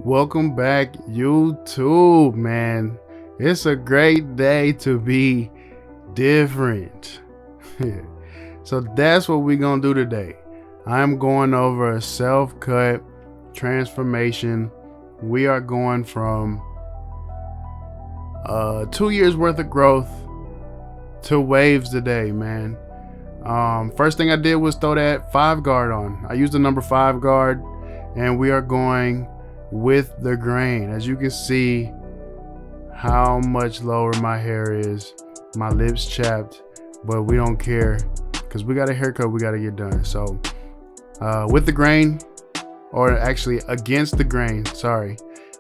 Welcome back, YouTube, man. It's a great day to be different. So that's what we're gonna do today. I'm going over a self-cut transformation. We are going from 2 years worth of growth to waves today, man. First thing I did was throw that 5 guard on. I used the number 5 guard, and we are going with the grain. As you can see how much lower my hair is, my lips chapped, but we don't care because we got a haircut we got to get done. So with the grain, or actually against the grain,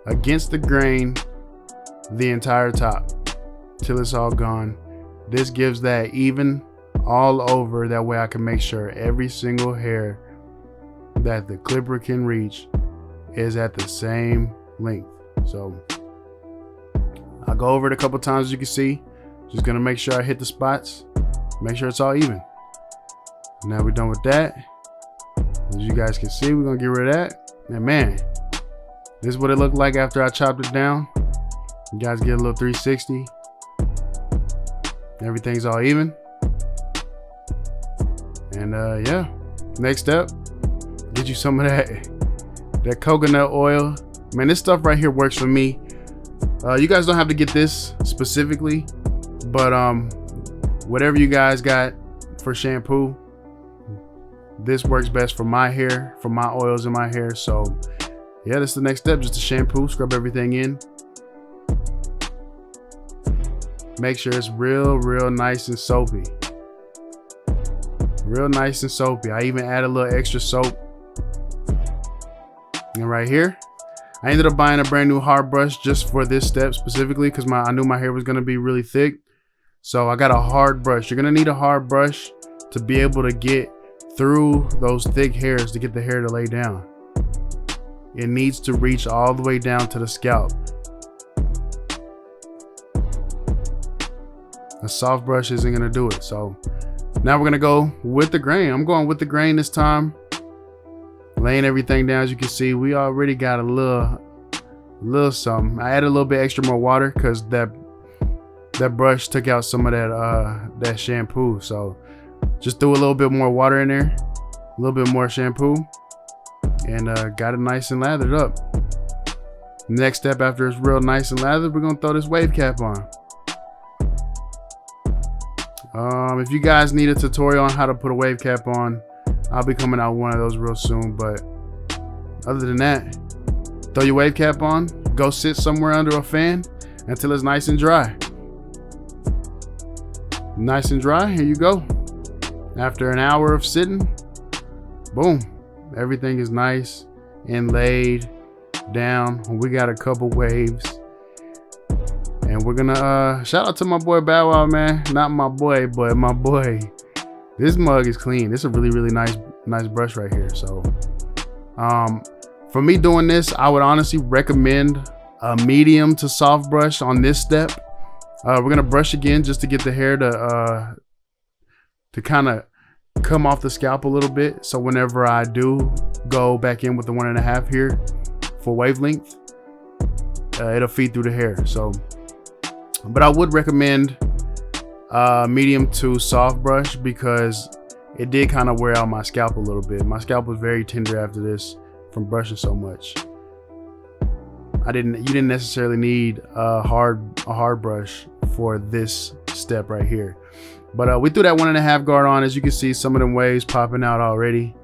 against the grain, the entire top till it's all gone. This gives that even all over. That way I can make sure every single hair that the clipper can reach is at the same length. So I'll go over it a couple times. As you can see, just gonna make sure I hit the spots, make sure it's all even. Now we're done with that. As you guys can see, we're gonna get rid of that. And man, this is what it looked like after I chopped it down. You guys get a little 360. Everything's all even. And yeah, next step, get you some of that coconut oil. Man, this stuff right here works for me. You guys don't have to get this specifically, but whatever you guys got for shampoo, this works best for my hair, for my oils in my hair. So yeah, that's the next step, just to shampoo, scrub everything in. Make sure it's real nice and soapy. Real nice and soapy. I even add a little extra soap. And right here, I ended up buying a brand new hard brush just for this step specifically because I knew my hair was gonna be really thick. So I got a hard brush. You're gonna need a hard brush to be able to get through those thick hairs, to get the hair to lay down. It needs to reach all the way down to the scalp. A soft brush isn't gonna do it. So now we're gonna go with the grain. I'm going with the grain this time. Laying everything down. As you can see, we already got a little something. I added a little bit extra more water because that brush took out some of that shampoo. So just threw a little bit more water in there, a little bit more shampoo, and got it nice and lathered up. Next step, after it's real nice and lathered, we're gonna throw this wave cap on. If you guys need a tutorial on how to put a wave cap on, I'll be coming out with one of those real soon. But other than that, throw your wave cap on, go sit somewhere under a fan until it's nice and dry. Nice and dry, here you go. After an hour of sitting, boom, everything is nice and laid down. We got a couple waves. And we're gonna shout out to my boy Bow Wow, man. Not my boy, but my boy. This mug is clean. This is a really nice brush right here. So for me doing this, I would honestly recommend a medium to soft brush on this step. We're gonna brush again just to get the hair to kind of come off the scalp a little bit. So whenever I do go back in with the 1.5 here for wavelength, it'll feed through the hair. So, but I would recommend medium to soft brush because it did kind of wear out my scalp a little bit. My scalp was very tender after this from brushing so much. You didn't necessarily need a hard brush for this step right here. But we threw that 1.5 guard on. As you can see, some of them waves popping out already.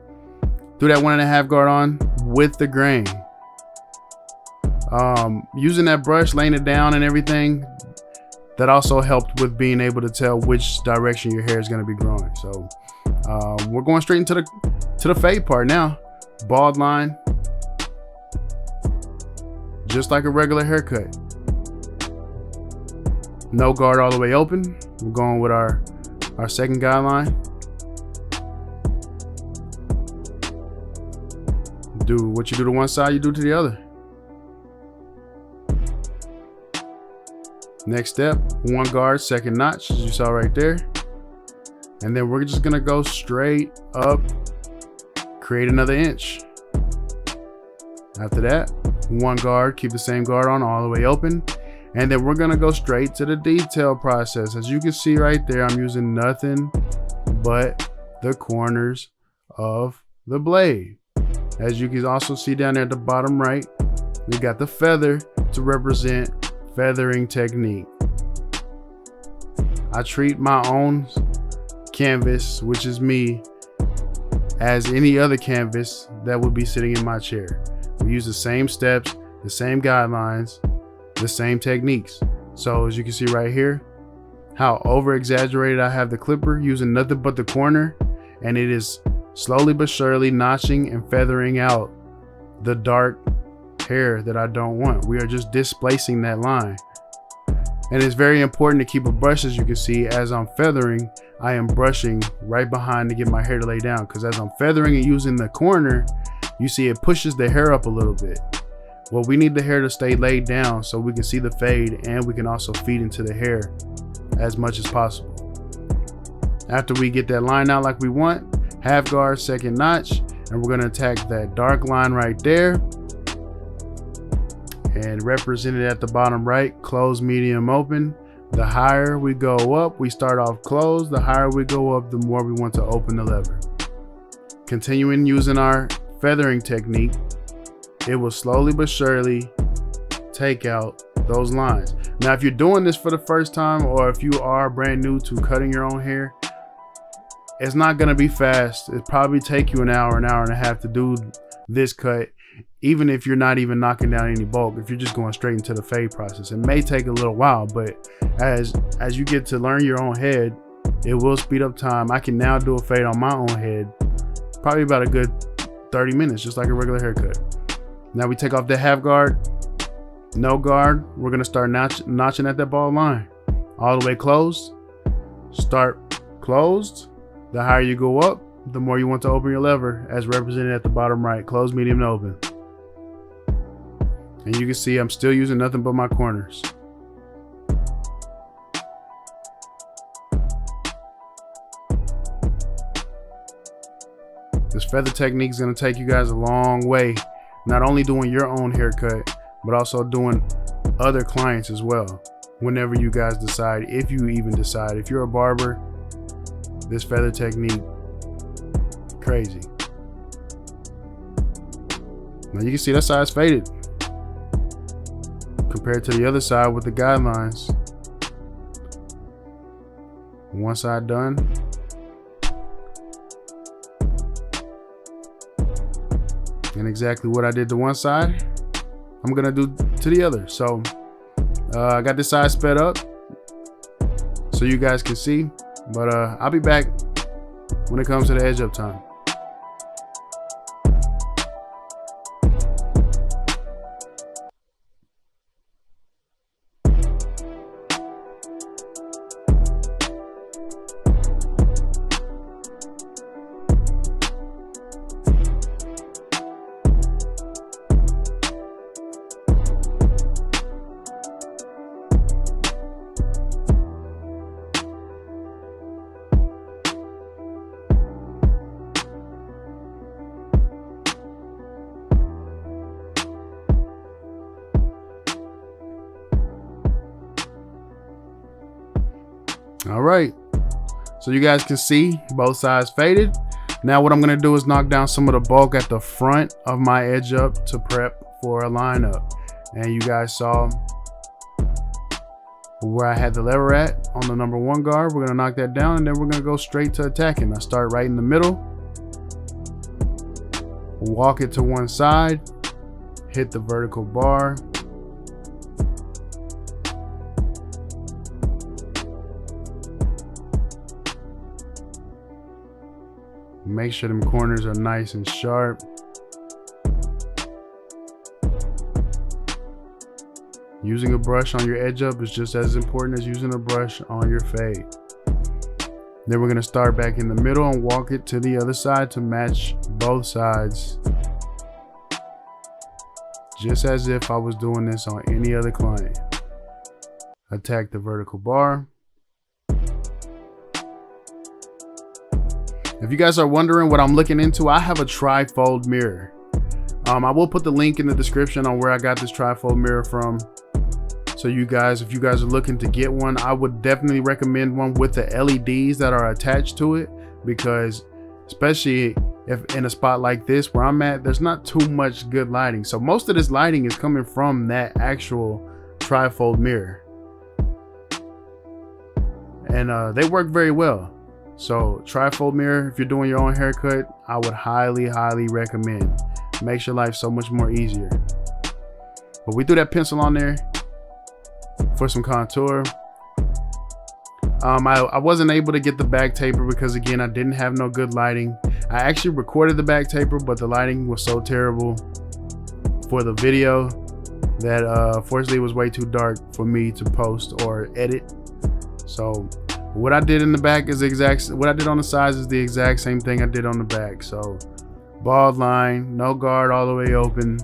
Threw that 1.5 guard on with the grain. Using that brush, laying it down and everything, that also helped with being able to tell which direction your hair is going to be growing. So we're going straight into the fade part now. Bald line, just like a regular haircut. No guard all the way open. We're going with our second guideline. Do what you do to one side, you do to the other. Next step, 1 guard, second notch, as you saw right there. And then we're just gonna go straight up, create another inch. After that, one guard, keep the same guard on all the way open. And then we're gonna go straight to the detail process. As you can see right there, I'm using nothing but the corners of the blade. As you can also see down there at the bottom right, we got the feather to represent feathering technique. I treat my own canvas, which is me, as any other canvas that would be sitting in my chair. We use the same steps, the same guidelines, the same techniques. So as you can see right here, how over exaggerated I have the clipper, using nothing but the corner, and it is slowly but surely notching and feathering out the dark hair that I don't want. We are just displacing that line. And it's very important to keep a brush. As you can see, as I'm feathering, I am brushing right behind to get my hair to lay down, because as I'm feathering and using the corner, you see it pushes the hair up a little bit. Well, we need the hair to stay laid down so we can see the fade, and we can also feed into the hair as much as possible. After we get that line out like we want, half guard, second notch, and we're gonna attack that dark line right there and represent it at the bottom right, close, medium, open. The higher we go up, we start off closed. The higher we go up, the more we want to open the lever. Continuing using our feathering technique, it will slowly but surely take out those lines. Now, if you're doing this for the first time, or if you are brand new to cutting your own hair, it's not gonna be fast. It probably take you an hour and a half to do this cut, even if you're not even knocking down any bulk. If you're just going straight into the fade process, it may take a little while, but as you get to learn your own head, it will speed up time. I can now do a fade on my own head, probably about a good 30 minutes, just like a regular haircut. Now we take off the half guard, no guard. We're gonna start notching at that ball line, all the way closed. Start closed. The higher you go up, the more you want to open your lever, as represented at the bottom right, close, medium, and open. And you can see I'm still using nothing but my corners. This feather technique is going to take you guys a long way, not only doing your own haircut, but also doing other clients as well. Whenever you guys decide, if you even decide, if you're a barber, this feather technique, crazy. Now you can see that side's faded compared to the other side with the guidelines. One side done. And exactly what I did to one side, I'm gonna do to the other. So I got this side sped up so you guys can see, but I'll be back when it comes to the edge up time. All right, so you guys can see both sides faded. Now what I'm gonna do is knock down some of the bulk at the front of my edge up to prep for a lineup. And you guys saw where I had the lever at on the number one guard. We're gonna knock that down, and then we're gonna go straight to attacking. I start right in the middle, walk it to one side, hit the vertical bar, make sure them corners are nice and sharp. Using a brush on your edge up is just as important as using a brush on your fade. Then we're gonna start back in the middle and walk it to the other side to match both sides, just as if I was doing this on any other client. Attack the vertical bar. If you guys are wondering what I'm looking into, I have a tri-fold mirror. I will put the link in the description on where I got this trifold mirror from. So you guys, if you guys are looking to get one, I would definitely recommend one with the LEDs that are attached to it, because especially if in a spot like this where I'm at, there's not too much good lighting. So most of this lighting is coming from that actual trifold mirror. And they work very well. So trifold mirror, if you're doing your own haircut, I would highly recommend. Makes your life so much more easier. But we threw that pencil on there for some contour. I wasn't able to get the back taper because, again, I didn't have no good lighting. I actually recorded the back taper, but the lighting was so terrible for the video that fortunately it was way too dark for me to post or edit. So what I did in the back is what I did on the sides is the exact same thing I did on the back. So bald line, no guard all the way open,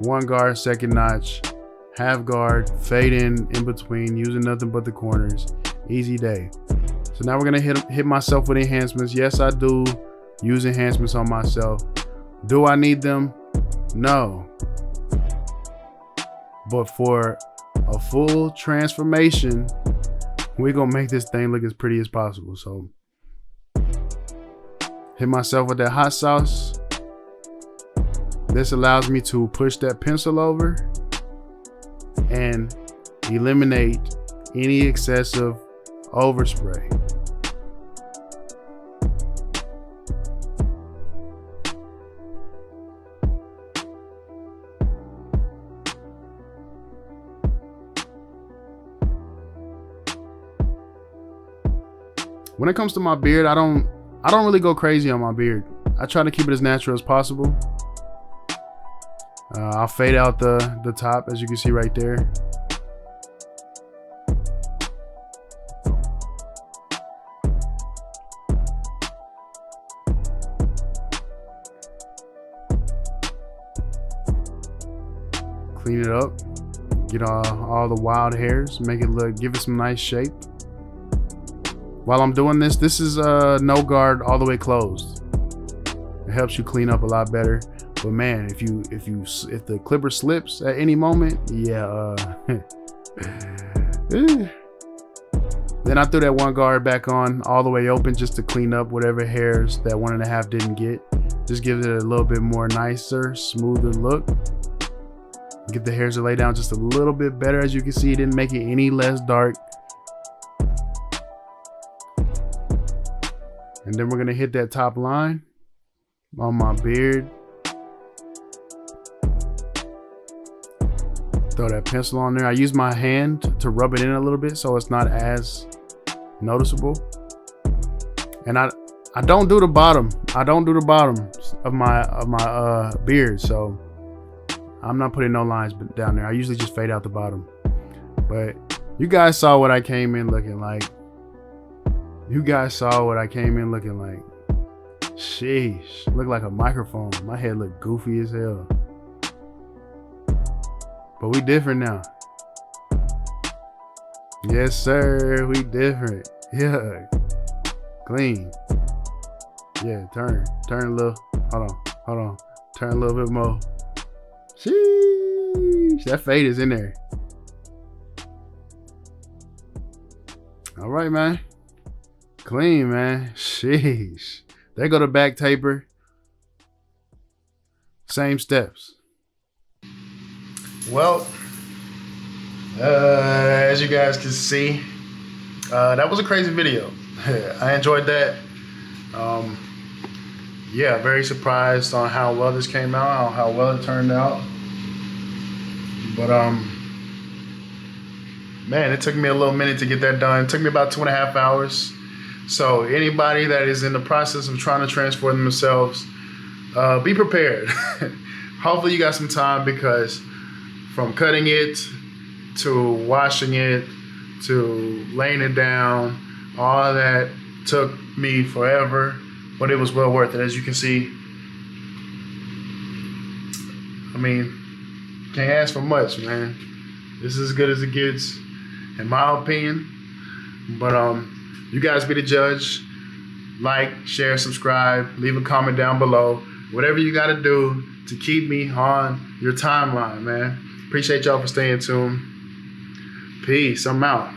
one guard second notch, half guard, fade in between, using nothing but the corners. Easy day. So now we're gonna hit myself with enhancements. Yes, I do use enhancements on myself. Do I need them? No. But for a full transformation, we're gonna make this thing look as pretty as possible. So hit myself with that hot sauce. This allows me to push that pencil over and eliminate any excessive overspray. When it comes to my beard, I don't really go crazy on my beard. I try to keep it as natural as possible. I'll fade out the top, as you can see right there. Clean it up, get all the wild hairs, make it look, give it some nice shape. While I'm doing this, this is no guard all the way closed. It helps you clean up a lot better. But man, if the clipper slips at any moment, yeah. Then I threw that one guard back on all the way open just to clean up whatever hairs that 1.5 didn't get. Just gives it a little bit more nicer, smoother look. Get the hairs to lay down just a little bit better. As you can see, it didn't make it any less dark. And then we're gonna hit that top line on my beard. Throw that pencil on there. I use my hand to rub it in a little bit so it's not as noticeable. And I don't do the bottom. I don't do the bottom of my beard, so I'm not putting no lines down there. I usually just fade out the bottom. But you guys saw what I came in looking like. You guys saw what I came in looking like. Sheesh, look like a microphone. My head looked goofy as hell. But we different now. Yes, sir, we different. Yeah, clean. Yeah, turn a little. Hold on. Turn a little bit more. Sheesh, that fade is in there. All right, man. Clean, man. Sheesh. There go the back taper. Same steps. Well, as you guys can see, that was a crazy video. I enjoyed that. Yeah, very surprised on how well this came out, how well it turned out. But man, it took me a little minute to get that done. It took me about 2.5 hours. So anybody that is in the process of trying to transform themselves, be prepared. Hopefully you got some time, because from cutting it to washing it to laying it down, all that took me forever, but it was well worth it. As you can see, I mean, can't ask for much, man. This is as good as it gets, in my opinion. But you guys be the judge. Like, share, subscribe, leave a comment down below. whatever you got to do to keep me on your timeline, man. Appreciate y'all for staying tuned. Peace. I'm out.